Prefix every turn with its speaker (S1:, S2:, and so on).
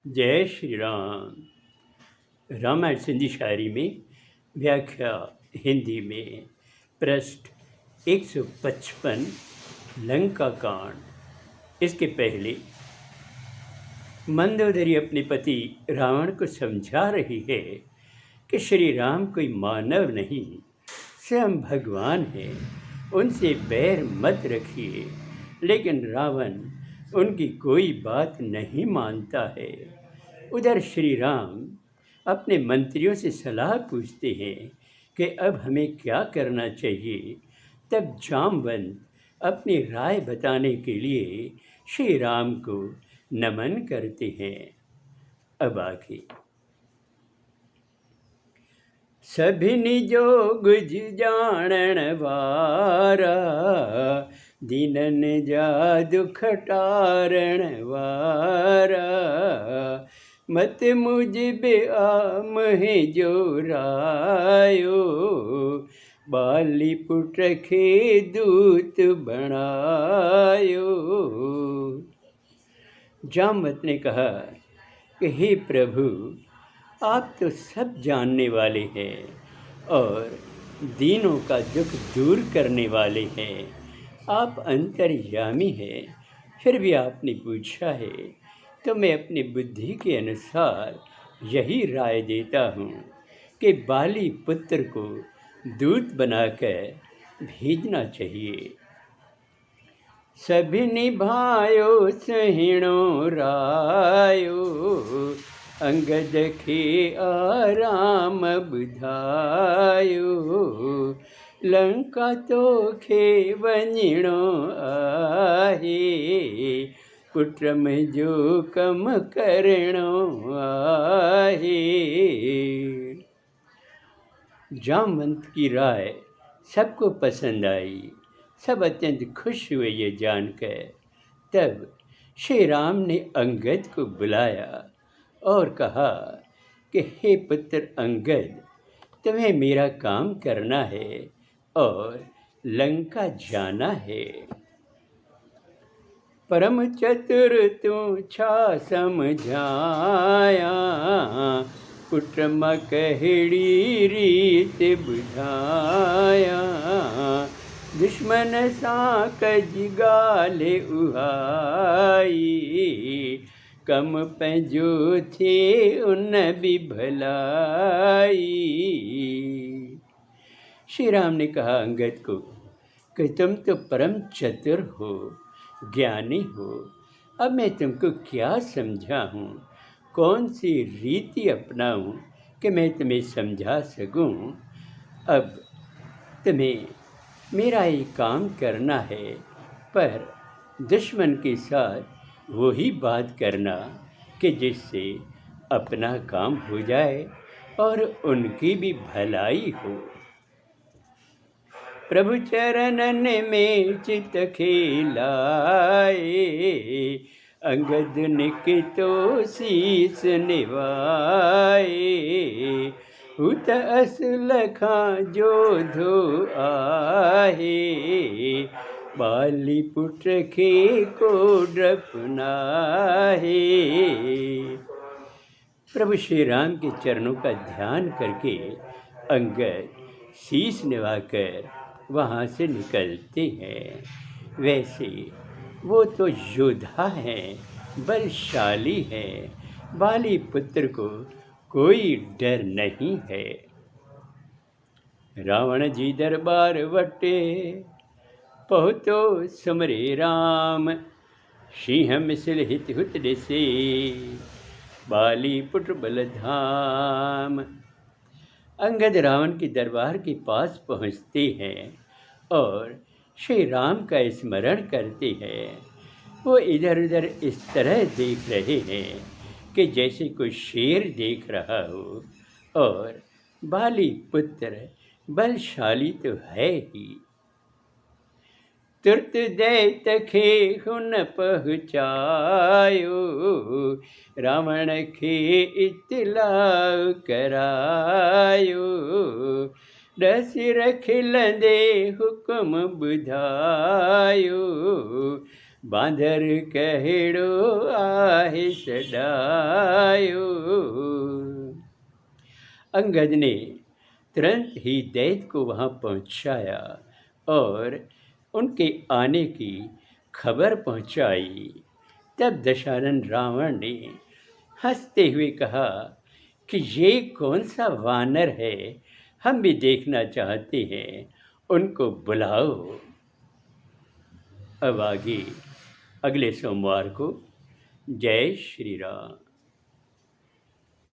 S1: जय श्री राम। रामायण सिंधी शायरी में व्याख्या हिंदी में पृष्ठ 155 लंका कांड। इसके पहले मंदोदरी अपने पति रावण को समझा रही है कि श्री राम कोई मानव नहीं, स्वयं भगवान है, उनसे बैर मत रखिए। लेकिन रावण उनकी कोई बात नहीं मानता है। उधर श्री राम अपने मंत्रियों से सलाह पूछते हैं कि अब हमें क्या करना चाहिए। तब जामवंत अपनी राय बताने के लिए श्री राम को नमन करते हैं। अब आगे सभिनि जोग जाणन वारा, दीनन जादु खटारण वारा, मत मुझ आमहि जो रायो, बाली पुट खे दूत बनायो। जामवंत ने कहा कि हे प्रभु, आप तो सब जानने वाले हैं और दीनों का दुख दूर करने वाले हैं। आप अंतर्यामी हैं, फिर भी आपने पूछा है तो मैं अपनी बुद्धि के अनुसार यही राय देता हूँ कि बाली पुत्र को दूत बनाकर भेजना चाहिए। सभी निभायो सहिणो रायो, अंगद खे आराम बुधायो, लंका तो खे वञिणो आहे, पुत्र में जो कम करणो आहे। जामवंत की राय सबको पसंद आई। सब अत्यंत खुश हुए ये जानकर। तब श्री राम ने अंगद को बुलाया और कहा कि हे पुत्र अंगद, तुम्हें मेरा काम करना है और लंका जाना है। परम चतुर तू छा समझाया, पुत्र मकहिड़ी रीत बुझाया, दुश्मन सां कज गाल्हि उहाई, कम पंहिंजो थे उन भी भलाई। श्री राम ने कहा अंगद को कि तुम तो परम चतुर हो, ज्ञानी हो। अब मैं तुमको क्या समझाऊं, कौन सी रीति अपनाऊं कि मैं तुम्हें समझा सकूं। अब तुम्हें मेरा ये काम करना है, पर दुश्मन के साथ वही बात करना कि जिससे अपना काम हो जाए और उनकी भी भलाई हो। प्रभु चरणन में चित खिलाए, अंगद निकितो शीस निवाए, हुत अस लखा जोधो आहे, बाली पुत्र खे को ड्रपनाहे। प्रभु श्री राम के चरणों का ध्यान करके अंगद शीश निभाकर वहाँ से निकलते हैं। वैसे वो तो योद्धा हैं, बलशाली हैं, बाली पुत्र को कोई डर नहीं है। रावण जी दरबार वटे, पहुँचो सुमरे राम, सिंह मिसल हित हुत दिसे, बाली पुत्र बलधाम। अंगद रावण के दरबार के पास पहुँचते हैं और श्री राम का स्मरण करते हैं। वो इधर उधर इस तरह देख रहे हैं कि जैसे कोई शेर देख रहा हो, और बाली पुत्र बलशाली तो है ही। तुरत दैत खे हुन पहुँचायो, रावण खे इतलाउ करायो, दस रख लंदे हुक्म बुधायो, बांदर कहेड़ो आहे सडायो। अंगद ने तुरंत ही दैत्य को वहाँ पहुँचाया और उनके आने की खबर पहुँचाई। तब दशानन रावण ने हंसते हुए कहा कि ये कौन सा वानर है, हम भी देखना चाहते हैं, उनको बुलाओ। अब आगे अगले सोमवार को। जय श्री राम।